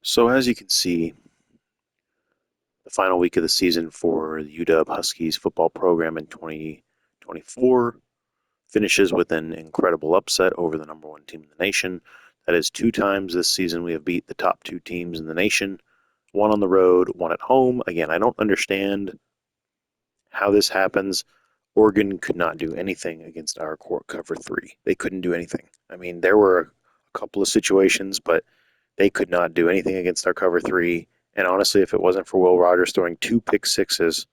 So as you can see, the final week of the season for the UW Huskies football program in 2024 finishes with an incredible upset over the number one team in the nation. That is 2 times this season we have beat the top 2 teams in the nation, one on the road, one at home. Again, I don't understand how this happens. Oregon could not do anything against our core cover three. They couldn't do anything. I mean, there were a couple of situations, but they could not do anything against our cover three. And honestly, if it wasn't for Will Rogers throwing 2 pick sixes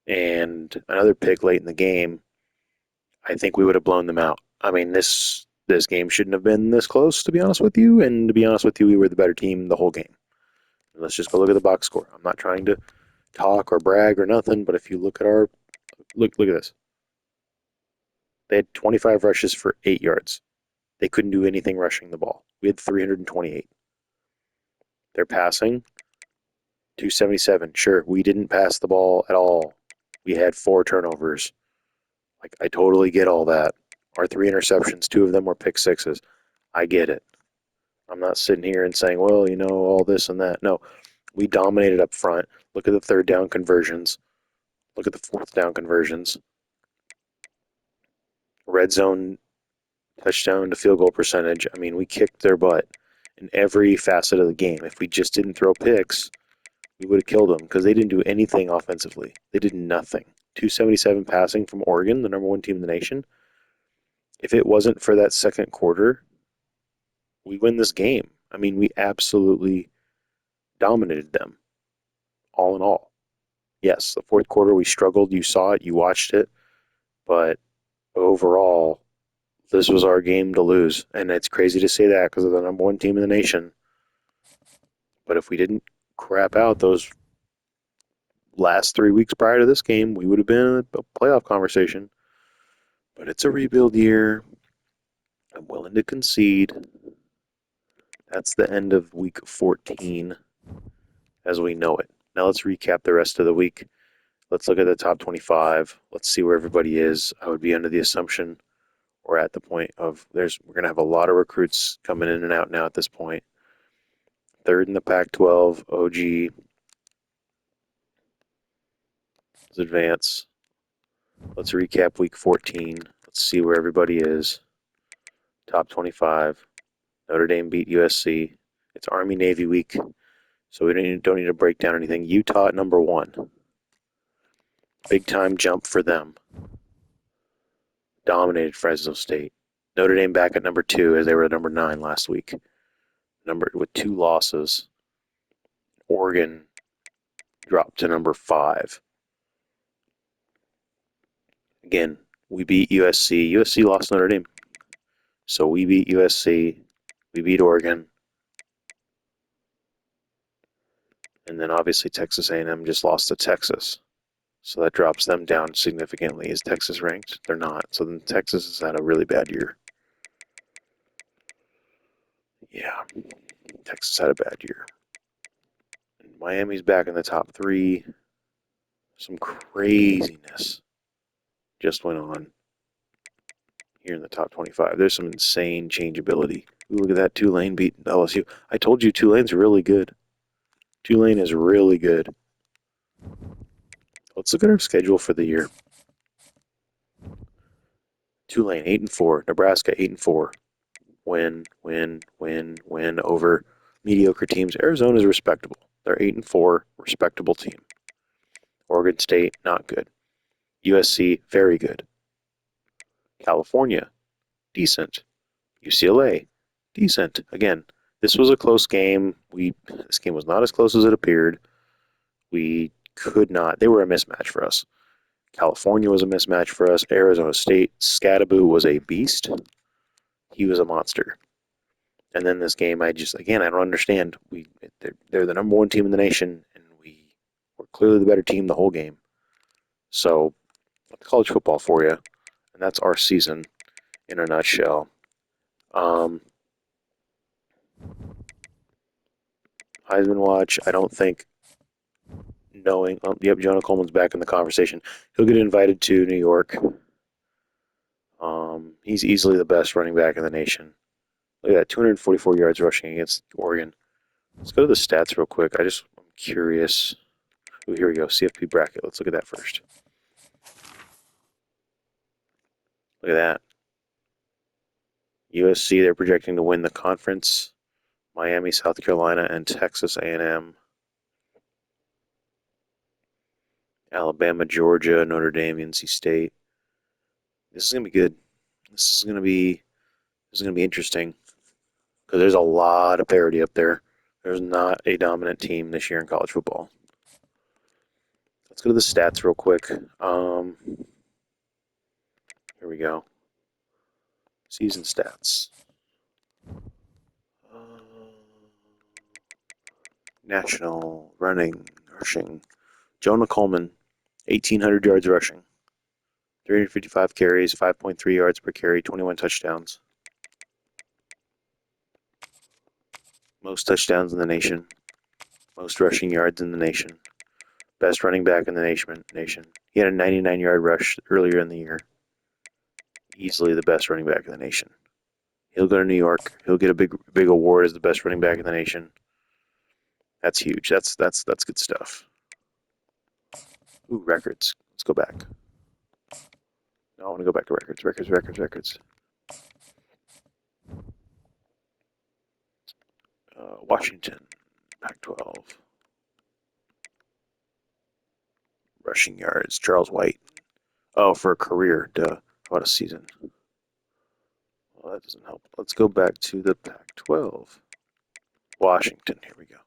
and another pick late in the game, I think we would have blown them out. I mean, this game shouldn't have been this close, to be honest with you. And to be honest with you, we were the better team the whole game. Let's just go look at the box score. I'm not trying to talk or brag or nothing, but if you look at our look at this. They had 25 rushes for 8 yards. They couldn't do anything rushing the ball. We had 328. They're passing 277. Sure, we didn't pass the ball at all. We had 4 turnovers. Like, I totally get all that. Our 3 interceptions, 2 of them were pick sixes. I get it. I'm not sitting here and saying, well, all this and that. No, we dominated up front. Look at the third down conversions. Look at the fourth down conversions. Red zone touchdown to field goal percentage. I mean, we kicked their butt in every facet of the game. If we just didn't throw picks, we would have killed them because they didn't do anything offensively. They did nothing. 277 passing from Oregon, the number one team in the nation. If it wasn't for that second quarter, we win this game. I mean, we absolutely dominated them, all in all. Yes, the fourth quarter we struggled. You saw it, you watched it, but overall, this was our game to lose. And it's crazy to say that because of the number one team in the nation. But if we didn't crap out those last 3 weeks prior to this game, we would have been in a playoff conversation. But it's a rebuild year. I'm willing to concede. That's the end of week 14 as we know it. Now let's recap the rest of the week. Let's look at the top 25. Let's see where everybody is. I would be under the assumption we're at the point of we're going to have a lot of recruits coming in and out now at this point. Third in the Pac-12, OG. Let's advance. Let's recap week 14. Let's see where everybody is. Top 25. Notre Dame beat USC. It's Army-Navy week, so we don't need to break down anything. Utah at number 1. Big time jump for them. Dominated Fresno State. Notre Dame back at number 2 as they were at number 9 last week. With 2 losses. Oregon dropped to number 5. Again, we beat USC. USC lost Notre Dame. So we beat USC. We beat Oregon. And then obviously Texas A&M just lost to Texas. So that drops them down significantly. Is Texas ranked? They're not. So then Texas has had a really bad year. Yeah, Texas had a bad year. And Miami's back in the top 3. Some craziness just went on here in the top 25. There's some insane changeability. Ooh, look at that. Tulane beat LSU. I told you Tulane's really good. Tulane is really good. Let's look at our schedule for the year. Tulane 8-4, Nebraska 8-4. Win over mediocre teams. Arizona's respectable. They're 8-4, respectable team. Oregon State not good. USC very good. California decent. UCLA decent. Again, this was a close game. This game was not as close as it appeared. We could not. They were a mismatch for us. California was a mismatch for us. Arizona State, Scadaboo was a beast. He was a monster. And then this game, I don't understand. They're the number one team in the nation, and we were clearly the better team the whole game. So, college football for you, and that's our season in a nutshell. Heisman watch, I don't think knowing. Yep, Jonah Coleman's back in the conversation. He'll get invited to New York. He's easily the best running back in the nation. Look at that, 244 yards rushing against Oregon. Let's go to the stats real quick. I'm curious. Ooh, here we go. CFP bracket. Let's look at that first. Look at that. USC, they're projecting to win the conference. Miami, South Carolina, and Texas A&M. Alabama, Georgia, Notre Dame, NC State. This is gonna be good. This is gonna be this is gonna be interesting because there's a lot of parity up there. There's not a dominant team this year in college football. Let's go to the stats real quick. Here we go. Season stats. National rushing. Jonah Coleman, 1,800 yards rushing, 355 carries, 5.3 yards per carry, 21 touchdowns. Most touchdowns in the nation. Most rushing yards in the nation. Best running back in the nation. He had a 99-yard rush earlier in the year. Easily the best running back in the nation. He'll go to New York. He'll get a big award as the best running back in the nation. That's huge. That's good stuff. Ooh, records. Let's go back. No, I want to go back to records. Washington, Pac-12. Rushing yards, Charles White. Oh, for a career. Duh. How about a season? Well, that doesn't help. Let's go back to the Pac-12. Washington. Here we go.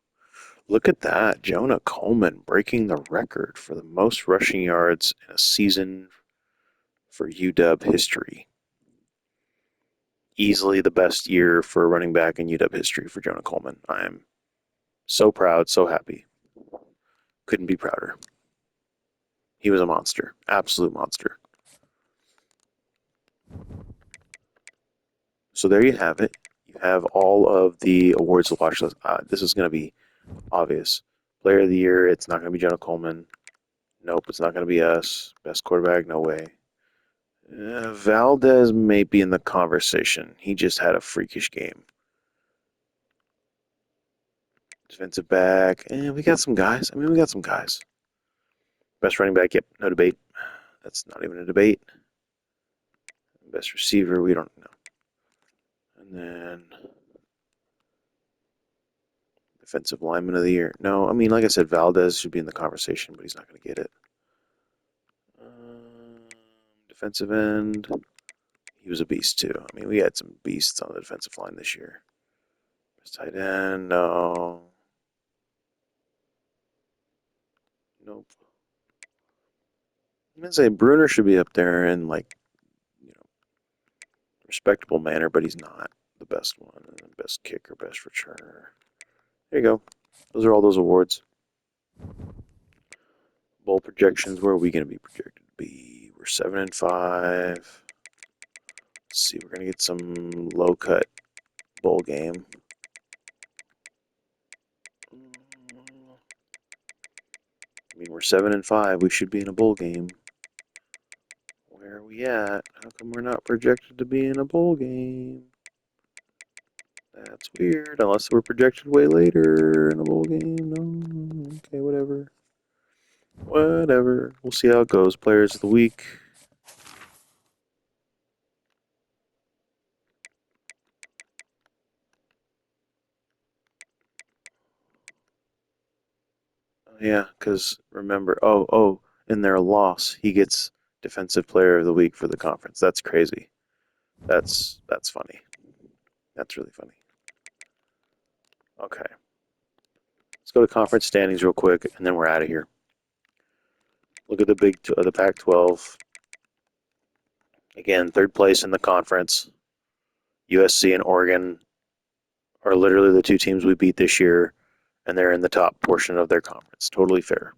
Look at that. Jonah Coleman breaking the record for the most rushing yards in a season for UW history. Easily the best year for a running back in UW history for Jonah Coleman. I am so proud, so happy. Couldn't be prouder. He was a monster. Absolute monster. So there you have it. You have all of the awards to watch. This is going to be obvious. Player of the year, it's not going to be Jonah Coleman. Nope, it's not going to be us. Best quarterback, no way. Valdez may be in the conversation. He just had a freakish game. Defensive back, we got some guys. We got some guys. Best running back, yep, no debate. That's not even a debate. Best receiver, we don't know. And then defensive lineman of the year. No, like I said, Valdez should be in the conversation, but he's not going to get it. Defensive end, he was a beast too. We had some beasts on the defensive line this year. Best tight end, no. Nope. I'm gonna say Bruner should be up there in respectable manner, but he's not the best one. Best kicker, best returner. There you go. Those are all those awards. Bowl projections. Where are we going to be projected to be? We're 7-5. Let's see. We're going to get some low cut bowl game. We're 7-5. We should be in a bowl game. Where are we at? How come we're not projected to be in a bowl game? That's weird. Unless we're projected way later in a bowl game. No. Okay, whatever. Whatever. We'll see how it goes. Players of the week. Yeah, because remember, in their loss, he gets Defensive Player of the Week for the conference. That's crazy. That's funny. That's really funny. Okay, let's go to conference standings real quick, and then we're out of here. Look at the Pac-12. Again, third place in the conference. USC and Oregon are literally the two teams we beat this year, and they're in the top portion of their conference. Totally fair.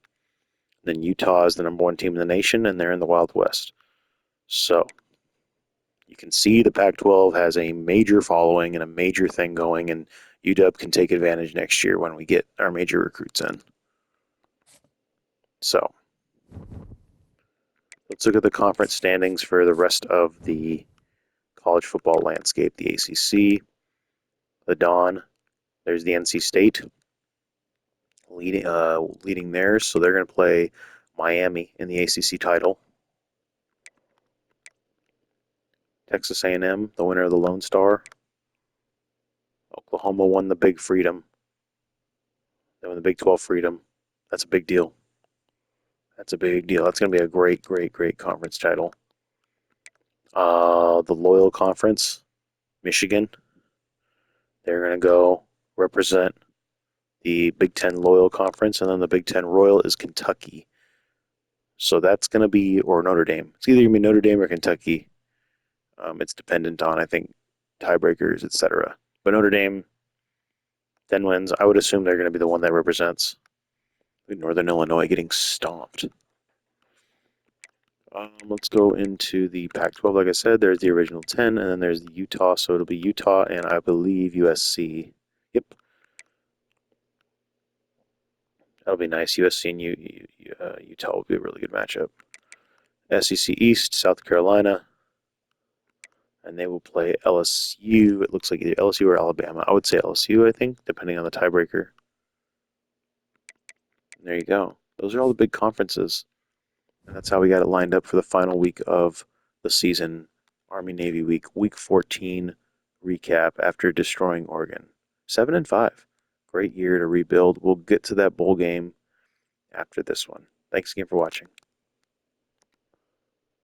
Then Utah is the number one team in the nation, and they're in the Wild West. So you can see the Pac-12 has a major following and a major thing going, and UW can take advantage next year when we get our major recruits in. So let's look at the conference standings for the rest of the college football landscape. The ACC, the Dawn, there's the NC State, leading theirs, so they're going to play Miami in the ACC title. Texas A&M, the winner of the Lone Star. Oklahoma won the Big Freedom. They won the Big 12 Freedom. That's a big deal. That's a big deal. That's going to be a great, great, great conference title. The Loyal Conference, Michigan. They're going to go represent the Big Ten Loyal Conference, and then the Big Ten Royal is Kentucky. So that's going to be, or Notre Dame. It's either going to be Notre Dame or Kentucky. It's dependent on, I think, tiebreakers, etc. But Notre Dame, 10 wins. I would assume they're going to be the one that represents Northern Illinois getting stomped. Let's go into the Pac-12. Like I said, there's the original 10, and then there's the Utah. So it'll be Utah and I believe USC. Yep. That'll be nice. USC and Utah will be a really good matchup. SEC East, South Carolina. And they will play LSU. It looks like either LSU or Alabama. I would say LSU, I think, depending on the tiebreaker. And there you go. Those are all the big conferences. And that's how we got it lined up for the final week of the season. Army-Navy week, week 14 recap after destroying Oregon. 7-5. Great year to rebuild. We'll get to that bowl game after this one. Thanks again for watching.